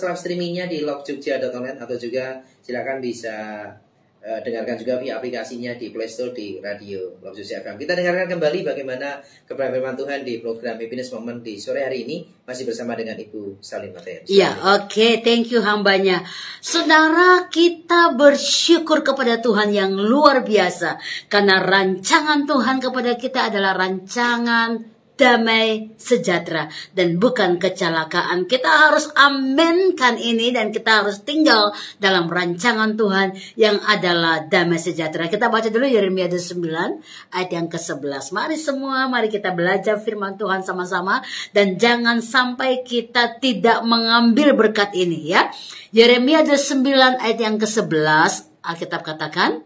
live streamingnya di logjogja.online atau juga silakan bisa dengarkan juga via aplikasinya di Play Store di Radio Love Jogja FM. Kita dengarkan kembali bagaimana kebenaran firman Tuhan di program Happiness Moment di sore hari ini, masih bersama dengan Ibu Salin Mateus. Ya, oke, thank you hambanya. Saudara, kita bersyukur kepada Tuhan yang luar biasa karena rancangan Tuhan kepada kita adalah rancangan damai sejahtera dan bukan kecelakaan. Kita harus amenkan ini dan kita harus tinggal dalam rancangan Tuhan yang adalah damai sejahtera. Kita baca dulu Yeremia 9 ayat yang ke-11. Mari kita belajar firman Tuhan sama-sama dan jangan sampai kita tidak mengambil berkat ini ya. Yeremia 9 ayat yang ke-11, Alkitab katakan,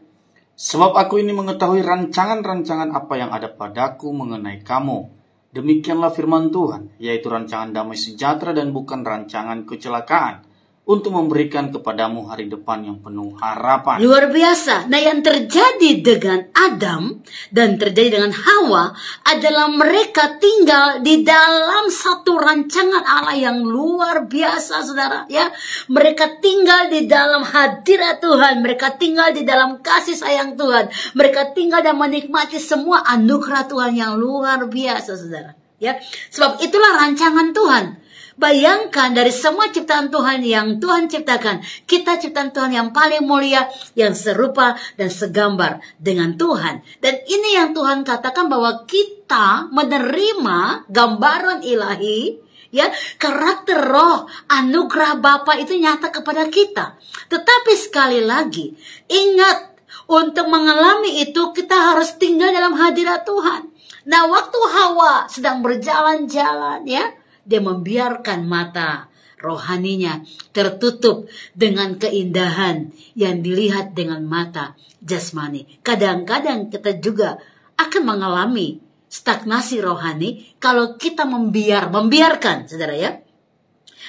sebab aku ini mengetahui rancangan-rancangan apa yang ada padaku mengenai kamu. Demikianlah firman Tuhan, yaitu rancangan damai sejahtera dan bukan rancangan kecelakaan, untuk memberikan kepadamu hari depan yang penuh harapan. Luar biasa. Nah, yang terjadi dengan Adam dan terjadi dengan Hawa adalah mereka tinggal di dalam satu rancangan Allah yang luar biasa, saudara. Ya, mereka tinggal di dalam hadirat Tuhan. Mereka tinggal di dalam kasih sayang Tuhan. Mereka tinggal dan menikmati semua anugerah Tuhan yang luar biasa, saudara. Ya, sebab itulah rancangan Tuhan. Bayangkan dari semua ciptaan Tuhan yang Tuhan ciptakan, kita ciptaan Tuhan yang paling mulia, yang serupa dan segambar dengan Tuhan. Dan ini yang Tuhan katakan bahwa kita menerima gambaran ilahi, ya, karakter roh, anugerah Bapa itu nyata kepada kita. Tetapi sekali lagi, ingat, untuk mengalami itu kita harus tinggal dalam hadirat Tuhan. Nah, waktu Hawa sedang berjalan-jalan, ya, dia membiarkan mata rohaninya tertutup dengan keindahan yang dilihat dengan mata jasmani. Kadang-kadang kita juga akan mengalami stagnasi rohani kalau kita membiarkan, saudara ya.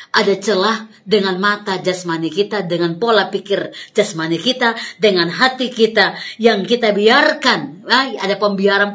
Ada celah dengan mata jasmani kita, dengan pola pikir jasmani kita, dengan hati kita yang kita biarkan. Nah, ada pembiaran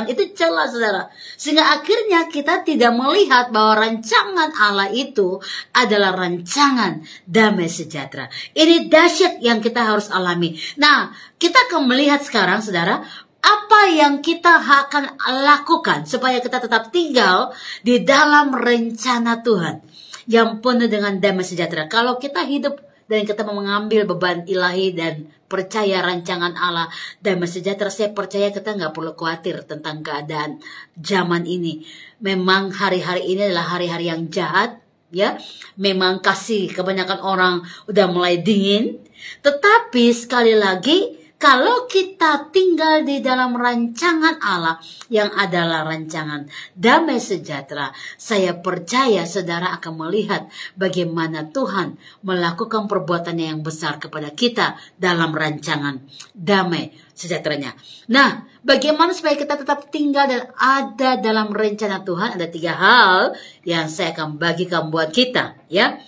itu celah, saudara. Sehingga akhirnya kita tidak melihat bahwa rancangan Allah itu adalah rancangan damai sejahtera. Ini dahsyat yang kita harus alami. Nah, kita akan melihat sekarang, saudara, apa yang kita akan lakukan supaya kita tetap tinggal di dalam rencana Tuhan yang penuh dengan damai sejahtera. Kalau kita hidup dan kita mengambil beban ilahi dan percaya rancangan Allah damai sejahtera, saya percaya kita nggak perlu khawatir tentang keadaan zaman ini. Memang hari-hari ini adalah hari-hari yang jahat, ya. Memang kasih kebanyakan orang udah mulai dingin. Tetapi sekali lagi, kalau kita tinggal di dalam rancangan Allah yang adalah rancangan damai sejahtera, saya percaya saudara akan melihat bagaimana Tuhan melakukan perbuatannya yang besar kepada kita dalam rancangan damai sejahteranya. Nah, bagaimana supaya kita tetap tinggal dan ada dalam rencana Tuhan? Ada 3 hal yang saya akan bagikan buat kita, ya.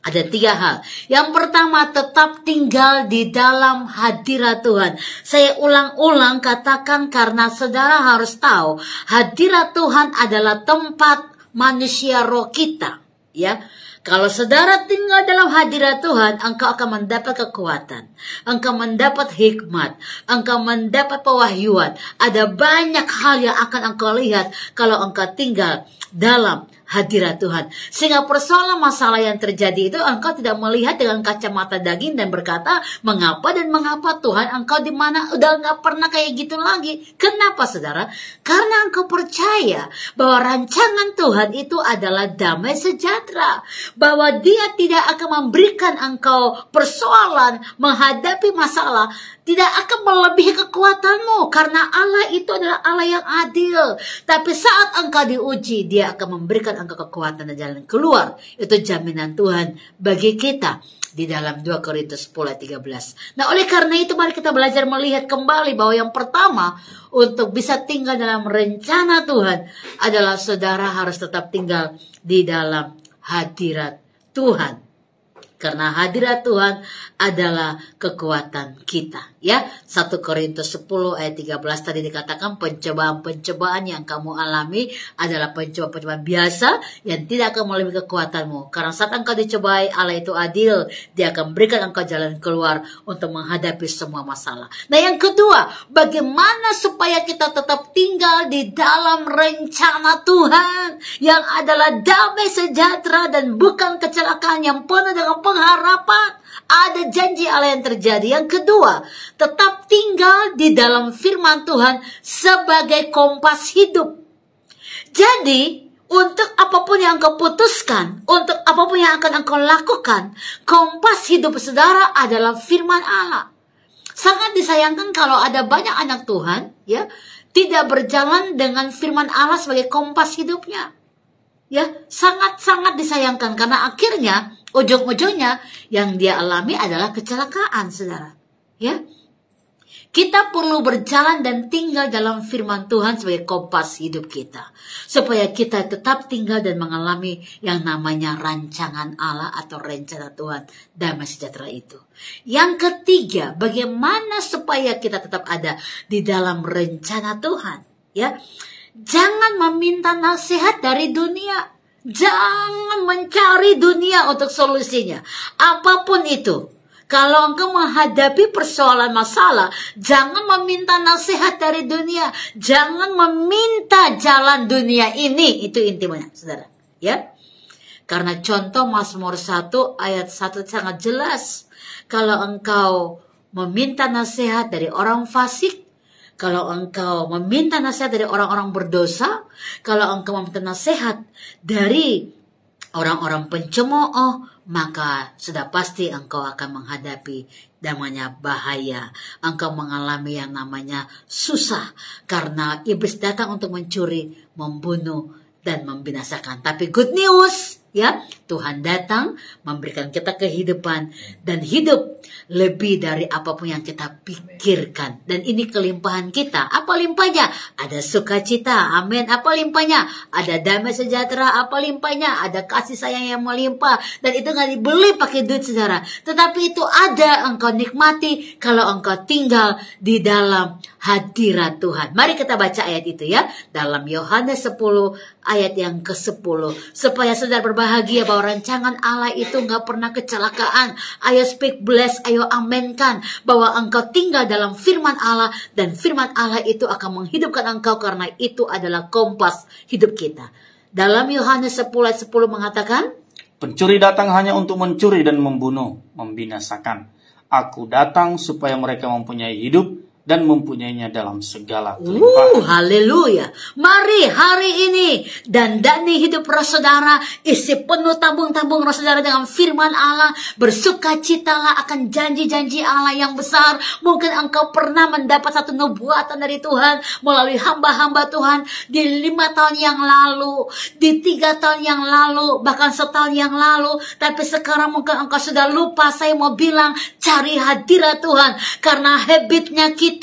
Ada 3 hal. Yang pertama, tetap tinggal di dalam hadirat Tuhan. Saya ulang-ulang katakan karena saudara harus tahu, hadirat Tuhan adalah tempat manusia roh kita, ya. Kalau saudara tinggal dalam hadirat Tuhan, engkau akan mendapat kekuatan, engkau mendapat hikmat, engkau mendapat pewahyuan. Ada banyak hal yang akan engkau lihat kalau engkau tinggal dalam hadirat Tuhan. Sehingga persoalan masalah yang terjadi itu engkau tidak melihat dengan kacamata daging dan berkata, mengapa Tuhan, engkau di mana udah nggak pernah kayak gitu lagi. Kenapa, saudara? Karena engkau percaya bahwa rancangan Tuhan itu adalah damai sejahtera, bahwa Dia tidak akan memberikan engkau persoalan menghadapi masalah, tidak akan melebihi kekuatanmu, karena Allah itu adalah Allah yang adil. Tapi saat engkau diuji, Dia akan memberikan engkau kekuatan dan jalan keluar. Itu jaminan Tuhan bagi kita di dalam 2 Korintus 10 ayat 13. Nah, oleh karena itu mari kita belajar melihat kembali bahwa yang pertama untuk bisa tinggal dalam rencana Tuhan adalah saudara harus tetap tinggal di dalam hadirat Tuhan. Karena hadirat Tuhan adalah kekuatan kita. Ya, 1 Korintus 10 ayat 13 tadi dikatakan pencobaan-pencobaan yang kamu alami adalah pencobaan-pencobaan biasa yang tidak akan melebihi kekuatanmu. Karena saat engkau dicobai, Allah itu adil. Dia akan berikan engkau jalan keluar untuk menghadapi semua masalah. Nah, yang kedua, bagaimana supaya kita tetap tinggal di dalam rencana Tuhan yang adalah damai sejahtera dan bukan kecelakaan, yang penuh dengan pengharapan. Ada janji Allah yang terjadi. Yang kedua, tetap tinggal di dalam firman Tuhan sebagai kompas hidup. Jadi, untuk apapun yang engkau putuskan, untuk apapun yang akan engkau lakukan, kompas hidup saudara adalah firman Allah. Sangat disayangkan kalau ada banyak anak Tuhan, ya, tidak berjalan dengan firman Allah sebagai kompas hidupnya. Ya, sangat-sangat disayangkan karena akhirnya ujung-ujungnya yang dia alami adalah kecelakaan, saudara. Ya, kita perlu berjalan dan tinggal dalam firman Tuhan sebagai kompas hidup kita, supaya kita tetap tinggal dan mengalami yang namanya rancangan Allah atau rencana Tuhan damai sejahtera itu. Yang ketiga, bagaimana supaya kita tetap ada di dalam rencana Tuhan? Ya, jangan meminta nasihat dari dunia. Jangan mencari dunia untuk solusinya. Apapun itu. Kalau engkau menghadapi persoalan masalah, jangan meminta nasihat dari dunia. Jangan meminta jalan dunia ini. Itu intinya, saudara. Ya. Karena contoh Mazmur 1 ayat 1 sangat jelas. Kalau engkau meminta nasihat dari orang fasik, kalau engkau meminta nasihat dari orang-orang berdosa, kalau engkau meminta nasihat dari orang-orang pencemooh, maka sudah pasti engkau akan menghadapi namanya bahaya. Engkau mengalami yang namanya susah, karena iblis datang untuk mencuri, membunuh, dan membinasakan. Tapi good news, ya, Tuhan datang memberikan kita kehidupan dan hidup lebih dari apapun yang kita pikirkan. Dan ini kelimpahan kita. Apa limpahnya? Ada sukacita, amin. Apa limpahnya? Ada damai sejahtera. Apa limpahnya? Ada kasih sayang yang melimpah. Dan itu gak dibeli pakai duit, saudara. Tetapi itu ada, engkau nikmati kalau engkau tinggal di dalam hadirat Tuhan. Mari kita baca ayat itu, ya, dalam Yohanes 10 ayat yang ke-10, supaya saudara berbahagia bahwa rancangan Allah itu gak pernah kecelakaan. Ayo speak bless, ayo amenkan bahwa engkau tinggal dalam firman Allah, dan firman Allah itu akan menghidupkan engkau, karena itu adalah kompas hidup kita. Dalam Yohanes 10 ayat 10 mengatakan, pencuri datang hanya untuk mencuri dan membunuh, membinasakan. Aku datang supaya mereka mempunyai hidup dan mempunyainya dalam segala kelimpahan. Haleluya. Mari hari ini dandani hidup roh saudara, isi penuh tabung-tabung roh saudara dengan firman Allah. Bersukacitalah akan janji-janji Allah yang besar. Mungkin engkau pernah mendapat satu nubuatan dari Tuhan melalui hamba-hamba Tuhan di 5 tahun yang lalu, di 3 tahun yang lalu, bahkan setahun yang lalu. Tapi sekarang mungkin engkau sudah lupa. Saya mau bilang, cari hadirat Tuhan, karena habitnya kita,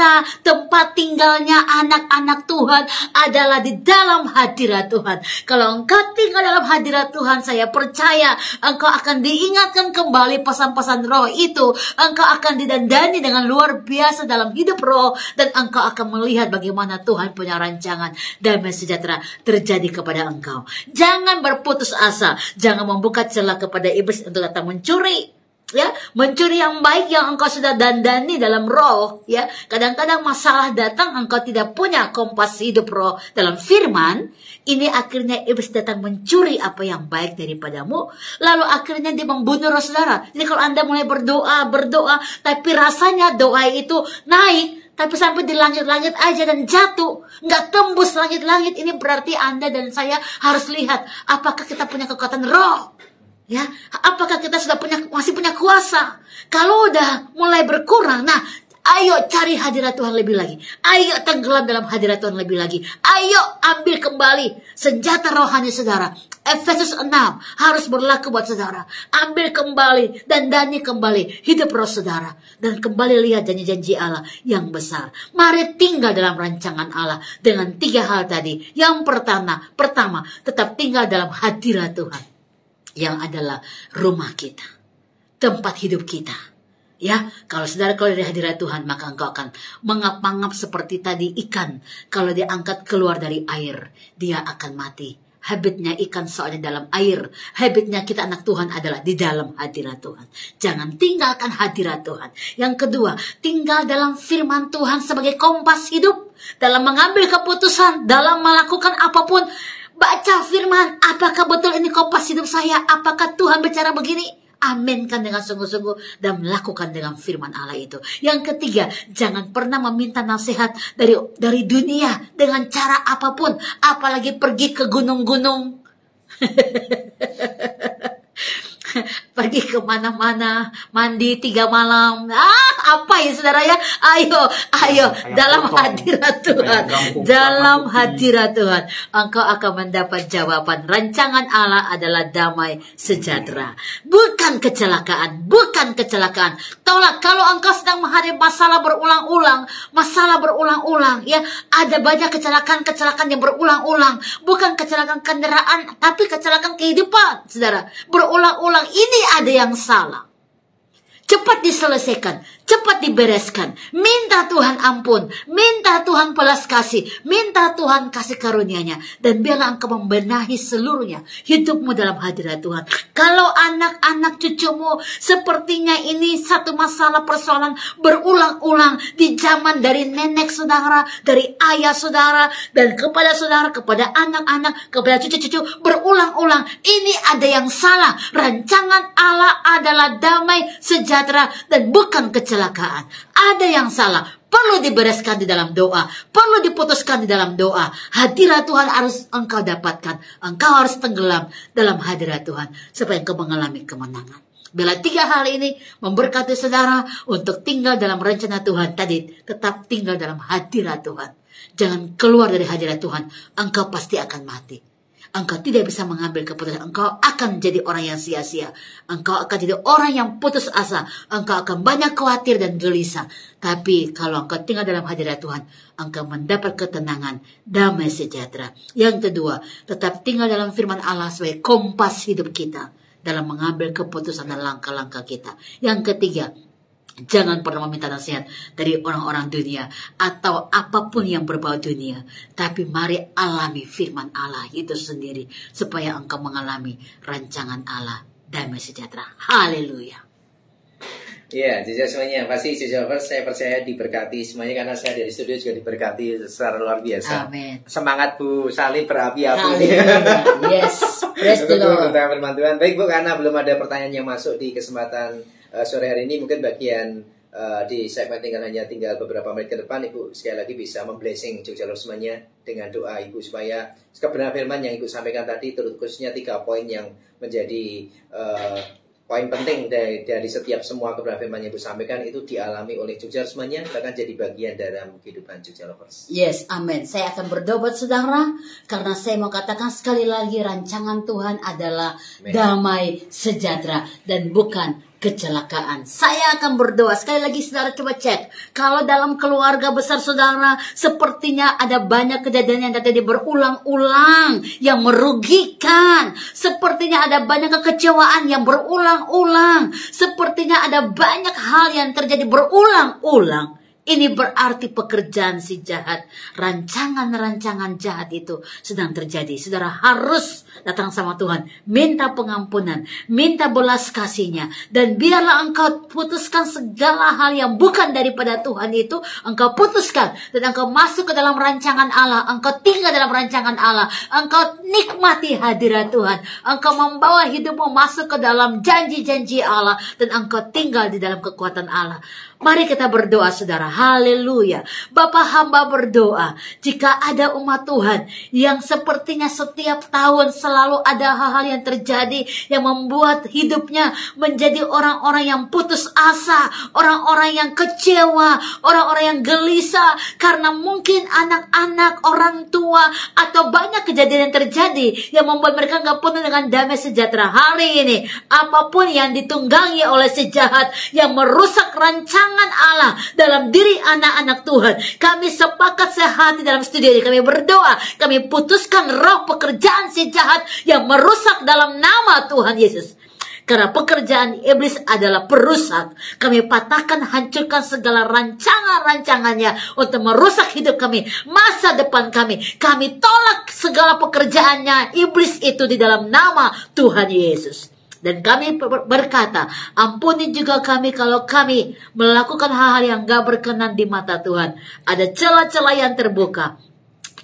tempat tinggalnya anak-anak Tuhan adalah di dalam hadirat Tuhan. Kalau engkau tinggal dalam hadirat Tuhan, saya percaya engkau akan diingatkan kembali pesan-pesan roh itu. Engkau akan didandani dengan luar biasa dalam hidup roh, dan engkau akan melihat bagaimana Tuhan punya rancangan damai sejahtera terjadi kepada engkau. Jangan berputus asa, jangan membuka celah kepada iblis untuk datang mencuri. Ya, mencuri yang baik yang engkau sudah dandani dalam roh. Ya, kadang-kadang masalah datang, engkau tidak punya kompas hidup roh dalam firman. Ini akhirnya iblis datang mencuri apa yang baik daripadamu, lalu akhirnya dia membunuh roh saudara. Jadi kalau Anda mulai berdoa, tapi rasanya doa itu naik, tapi sampai di langit-langit aja dan jatuh, nggak tembus langit-langit, ini berarti Anda dan saya harus lihat apakah kita punya kekuatan roh. Ya, apakah kita sudah masih punya kuasa? Kalau udah mulai berkurang, nah, ayo cari hadirat Tuhan lebih lagi. Ayo tenggelam dalam hadirat Tuhan lebih lagi. Ayo ambil kembali senjata rohani saudara. Efesus 6 harus berlaku buat saudara. Ambil kembali dan dandani kembali hidup roh saudara, dan kembali lihat janji-janji Allah yang besar. Mari tinggal dalam rancangan Allah dengan 3 hal tadi. Yang pertama, tetap tinggal dalam hadirat Tuhan, yang adalah rumah kita. tempat hidup kita. Ya, kalau saudara keluar dari hadirat Tuhan, maka engkau akan mengap-ngap seperti tadi ikan. Kalau dia angkat keluar dari air, dia akan mati. Habitnya ikan soalnya dalam air. Habitnya kita anak Tuhan adalah di dalam hadirat Tuhan. Jangan tinggalkan hadirat Tuhan. Yang kedua, tinggal dalam firman Tuhan sebagai kompas hidup. Dalam mengambil keputusan, dalam melakukan apapun. Baca firman, apakah betul ini kompas hidup saya? Apakah Tuhan bicara begini? Aminkan dengan sungguh-sungguh dan melakukan dengan firman Allah itu. Yang ketiga, jangan pernah meminta nasihat dari dunia dengan cara apapun, apalagi pergi ke gunung-gunung. Pergi kemana-mana, mandi 3 malam. Apa ya saudara ya? Ayo, dalam hadirat Tuhan. Dalam hadirat Tuhan, engkau akan mendapat jawaban. Rancangan Allah adalah damai sejahtera. Bukan kecelakaan. Tolak kalau engkau sedang menghadapi masalah berulang-ulang. Ya, ada banyak kecelakaan yang berulang-ulang. Bukan kecelakaan kendaraan, tapi kecelakaan kehidupan, saudara. Berulang-ulang. Ini ada yang salah. Cepat diselesaikan, cepat dibereskan. Minta Tuhan ampun, minta Tuhan belas kasih, minta Tuhan kasih karunia-Nya, dan biarlah engkau membenahi seluruhnya hidupmu dalam hadirat Tuhan. Kalau anak-anak cucumu sepertinya ini satu masalah persoalan berulang-ulang di zaman dari nenek saudara, dari ayah saudara, dan kepada saudara, kepada anak-anak, kepada cucu-cucu berulang-ulang, ini ada yang salah. Rancangan Allah adalah damai sejahtera dan bukan kecelakaan. Ada yang salah, perlu dibereskan di dalam doa, perlu diputuskan di dalam doa. Hadirat Tuhan harus engkau dapatkan. Engkau harus tenggelam dalam hadirat Tuhan supaya engkau mengalami kemenangan. Bila 3 hal ini memberkati saudara untuk tinggal dalam rencana Tuhan tadi, tetap tinggal dalam hadirat Tuhan. Jangan keluar dari hadirat Tuhan, engkau pasti akan mati. Engkau tidak bisa mengambil keputusan. Engkau akan jadi orang yang sia-sia. Engkau akan jadi orang yang putus asa. Engkau akan banyak khawatir dan gelisah. Tapi kalau engkau tinggal dalam hadirat Tuhan, engkau mendapat ketenangan, damai sejahtera. Yang kedua, tetap tinggal dalam firman Allah sebagai kompas hidup kita dalam mengambil keputusan dan langkah-langkah kita. Yang ketiga, jangan pernah meminta nasihat dari orang-orang dunia atau apapun yang berbau dunia. Tapi mari alami firman Allah itu sendiri supaya engkau mengalami rancangan Allah damai sejahtera. Haleluya. Ya, jujur semuanya. Pasti jujur, saya percaya diberkati semuanya karena saya dari studio juga diberkati secara luar biasa. Amin. Semangat Bu Sali berapi-api. Yes, praise the Lord. Tentang firman Tuhan. Baik Bu, karena belum ada pertanyaan yang masuk di kesempatan sore hari ini, mungkin bagian di segmen tinggal beberapa menit ke depan, Ibu sekali lagi bisa memblessing Jogja Love semuanya dengan doa Ibu supaya kebenaran firman yang Ibu sampaikan tadi, terkhususnya 3 poin yang menjadi poin penting dari setiap semua kebenaran firman yang Ibu sampaikan itu dialami oleh Jogja Love semuanya, bahkan jadi bagian dalam kehidupan Jogja Lovers. Yes, amin. Saya akan berdoa buat saudara karena saya mau katakan sekali lagi, rancangan Tuhan adalah damai sejahtera dan bukan kecelakaan. Saya akan berdoa. Sekali lagi saudara coba cek. Kalau dalam keluarga besar saudara sepertinya ada banyak kejadian yang terjadi berulang-ulang yang merugikan. Sepertinya ada banyak kekecewaan yang berulang-ulang. Sepertinya ada banyak hal yang terjadi berulang-ulang. Ini berarti pekerjaan si jahat, rancangan-rancangan jahat itu sedang terjadi. Saudara harus datang sama Tuhan, minta pengampunan, minta belas kasih-Nya, dan biarlah engkau putuskan segala hal yang bukan daripada Tuhan itu, engkau putuskan, dan engkau masuk ke dalam rancangan Allah, engkau tinggal dalam rancangan Allah, engkau nikmati hadirat Tuhan, engkau membawa hidupmu masuk ke dalam janji-janji Allah, dan engkau tinggal di dalam kekuatan Allah. Mari kita berdoa saudara. Haleluya. Bapa, hamba berdoa. Jika ada umat Tuhan yang sepertinya setiap tahun selalu ada hal-hal yang terjadi yang membuat hidupnya menjadi orang-orang yang putus asa, orang-orang yang kecewa, orang-orang yang gelisah karena mungkin anak-anak, orang tua, atau banyak kejadian yang terjadi yang membuat mereka gak penuh dengan damai sejahtera. Hari ini apapun yang ditunggangi oleh si jahat yang merusak rancangan Allah dalam diri anak-anak Tuhan, kami sepakat sehati dalam studio ini, kami berdoa, kami putuskan roh pekerjaan si jahat yang merusak dalam nama Tuhan Yesus. Karena pekerjaan iblis adalah perusak. Kami patahkan, hancurkan segala rancangan-rancangannya untuk merusak hidup kami, masa depan kami. Kami tolak segala pekerjaannya iblis itu di dalam nama Tuhan Yesus. Dan kami berkata, ampuni juga kami kalau kami melakukan hal-hal yang gak berkenan di mata Tuhan. Ada celah-celah yang terbuka.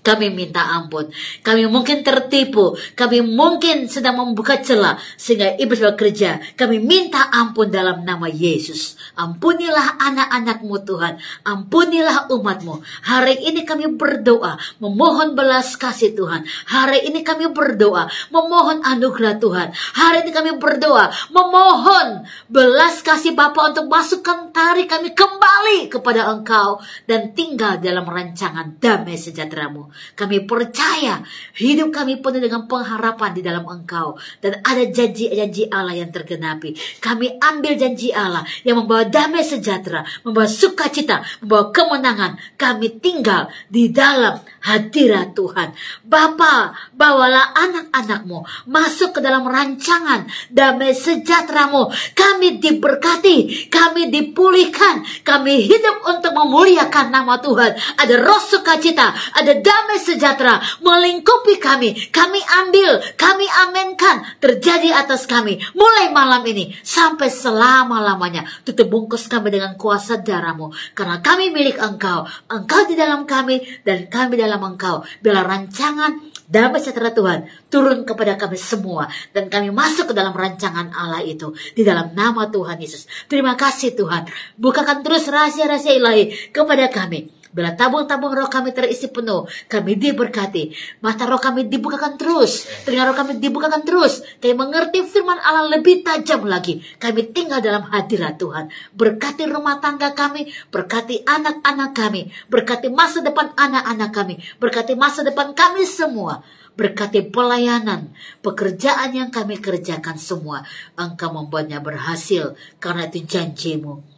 Kami minta ampun. Kami mungkin tertipu. Kami mungkin sedang membuka celah sehingga iblis bekerja. Kami minta ampun dalam nama Yesus. Ampunilah anak-anak-Mu Tuhan. Ampunilah umat-Mu. Hari ini kami berdoa memohon belas kasih Tuhan. Hari ini kami berdoa memohon anugerah Tuhan. Hari ini kami berdoa memohon belas kasih Bapa untuk masukkan tarik kami kembali kepada Engkau dan tinggal dalam rancangan damai sejahtera-Mu. Kami percaya hidup kami penuh dengan pengharapan di dalam Engkau. Dan ada janji-janji Allah yang tergenapi. Kami ambil janji Allah yang membawa damai sejahtera, membawa sukacita, membawa kemenangan. Kami tinggal di dalam hadirat Tuhan. Bapa, bawalah anak-anak-Mu masuk ke dalam rancangan damai sejahtera-Mu. Kami diberkati, kami dipulihkan, kami hidup untuk memuliakan nama Tuhan. Ada roh sukacita, ada damai sejahtera melingkupi kami. Kami ambil, kami aminkan terjadi atas kami mulai malam ini sampai selama-lamanya. Tutup bungkus kami dengan kuasa darah-Mu, karena kami milik Engkau. Engkau di dalam kami dan kami dalam Engkau. Bila rancangan damai sejahtera Tuhan turun kepada kami semua, dan kami masuk ke dalam rancangan Allah itu di dalam nama Tuhan Yesus. Terima kasih Tuhan. Bukakan terus rahasia-rahasia ilahi kepada kami. Bila tabung-tabung roh kami terisi penuh, kami diberkati. Mata roh kami dibukakan terus, telinga roh kami dibukakan terus. Kami mengerti firman Allah lebih tajam lagi. Kami tinggal dalam hadirat Tuhan. Berkati rumah tangga kami, berkati anak-anak kami, berkati masa depan anak-anak kami, berkati masa depan kami semua. Berkati pelayanan, pekerjaan yang kami kerjakan semua. Engkau membuatnya berhasil karena itu janji-Mu.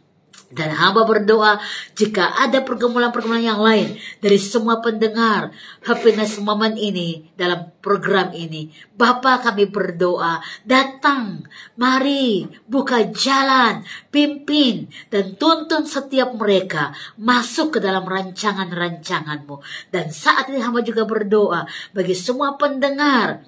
Dan hamba berdoa jika ada pergumulan-pergumulan yang lain dari semua pendengar Happiness Moment ini dalam program ini, Bapa kami berdoa, datang, mari buka jalan, pimpin dan tuntun setiap mereka masuk ke dalam rancangan-rancangan-Mu. Dan saat ini hamba juga berdoa bagi semua pendengar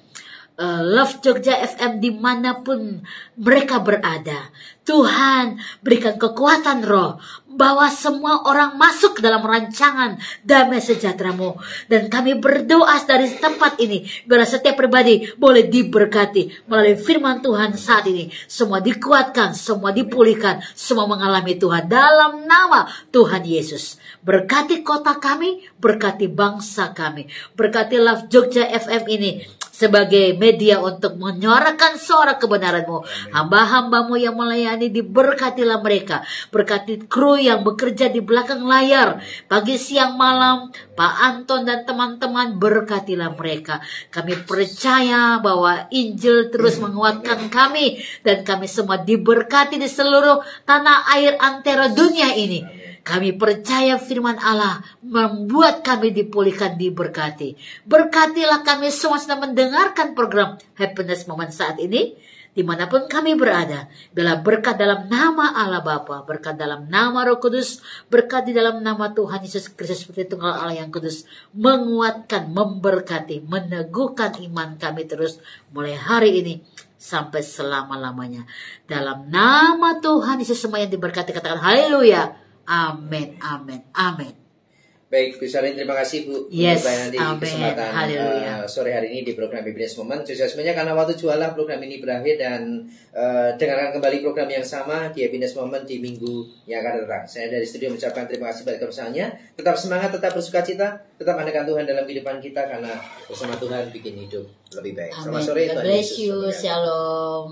Love Jogja FM dimanapun mereka berada. Tuhan berikan kekuatan roh, bawa semua orang masuk ke dalam rancangan damai sejahtera-Mu. Dan kami berdoa dari tempat ini, biar setiap pribadi boleh diberkati melalui firman Tuhan saat ini. Semua dikuatkan, semua dipulihkan, semua mengalami Tuhan dalam nama Tuhan Yesus. Berkati kota kami, berkati bangsa kami, berkati Love Jogja FM ini sebagai media untuk menyuarakan suara kebenaran-Mu. Hamba-hamba-Mu yang melayani, diberkatilah mereka. Berkati kru yang bekerja di belakang layar, pagi, siang, malam, Pak Anton dan teman-teman, berkatilah mereka. Kami percaya bahwa Injil terus menguatkan kami, dan kami semua diberkati di seluruh tanah air antara dunia ini. Kami percaya firman Allah membuat kami dipulihkan, diberkati. Berkatilah kami semua sedang mendengarkan program Happiness Moment saat ini, dimanapun kami berada. Bila berkat dalam nama Allah Bapa, berkat dalam nama Roh Kudus, berkat di dalam nama Tuhan Yesus Kristus seperti Tunggal Allah yang kudus, menguatkan, memberkati, meneguhkan iman kami terus mulai hari ini sampai selama-lamanya. Dalam nama Tuhan Yesus semua yang diberkati, katakan haleluya. Amin, amin, amin. Baik, Bu Salin, terima kasih Bu Yes, untuk di amin. kesempatan sore hari ini di program Happiness Moment. Sebenarnya karena waktu jualah program ini berakhir, dan dengarkan kembali program yang sama di Happiness Moment di minggu yang akan datang. Saya dari studio mengucapkan terima kasih pada kebersamaannya. Tetap semangat, tetap bersukacita, tetap andalkan Tuhan dalam kehidupan kita, karena bersama Tuhan bikin hidup lebih baik. Selamat sore, God Tuhan bless Yesus you, memberkati. shalom.